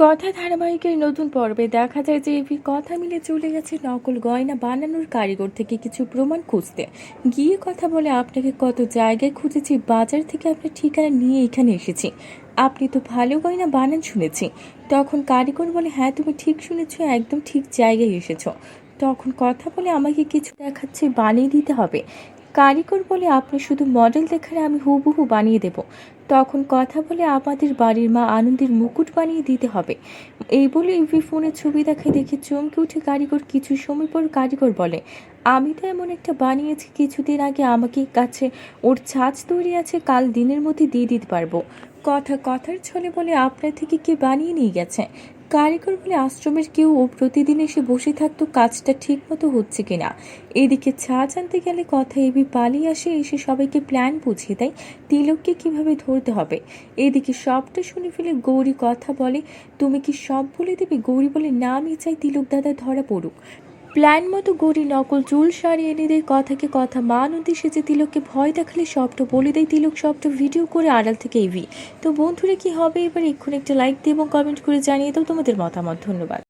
কথা ধারাবাহিকের নতুন পর্বে দেখা যায় যে এভি কথা মিলে চলে গেছে নকল গয়না বানানোর কারিগর থেকে কিছু প্রমাণ খুঁজতে গিয়ে কথা বলে, আপনাকে কত জায়গায় খুঁজেছি, বাজার থেকে আপনার ঠিকানা নিয়ে এখানে এসেছি, আপনি তো ভালো গয়না বানান শুনেছি। তখন কারিগর বলে, হ্যাঁ তুমি ঠিক শুনেছ, একদম ঠিক জায়গায় এসেছো। তখন কথা বলে, আমাকে কিছু দেখাচ্ছে, বানিয়ে দিতে হবে। কারিগর বলে, আপনি শুধু মডেল দেখালে আমি হুবহু বানিয়ে দেব। তখন কথা বলে, আমাদের বাড়ির মা আনন্দের মুকুট বানিয়ে দিতে হবে। এই বলে ইভি ফোনে ছবি দেখায় দেখে চমকে উঠে কারিগর। কিছু সময় পর কারিগর বলে, আমি তো এমন একটা বানিয়েছি কিছুদিন আগে, আমাকে কাছে ওর ছাঁচ তৈরি আছে, কাল দিনের মধ্যে দিয়ে দিতে পারবো। কথার ছলে বলে, আপনার থেকে কে বানিয়ে নিয়ে গেছে? কারিগর বলে, আশ্রমের কেউ, ও প্রতিদিন এসে বসে থাকতো কাজটা ঠিক মতো হচ্ছে কিনা। এদিকে ছাঁচ আনতে গেলে কথা এবি পালিয়ে আসে, এসে সবাইকে প্ল্যান বুঝিয়ে দেয় তিলককে কিভাবে ধরতে হবে। এদিকে সবটা শুনে ফেলে গৌরী। কথা বলে, তুমি কি সব বলে দেবে? গৌরী বলে, না আমি চাই তিলক দাদা ধরা পড়ুক। প্ল্যান মতো গৌরী নকল চুল শাড়ি এনে দেয় কথাকে। কথা মা আনন্দে সেজে তিলককে ভয় দেখালে সবটা বলে দেয় তিলক, সবটা ভিডিও করে আড়াল থেকে এভি। তো বন্ধুরা, কি হবে এবার? এক্ষুনি একটা লাইক দিয়ে এবং কমেন্ট করে জানিয়ে দাও তোমাদের মতামত। ধন্যবাদ।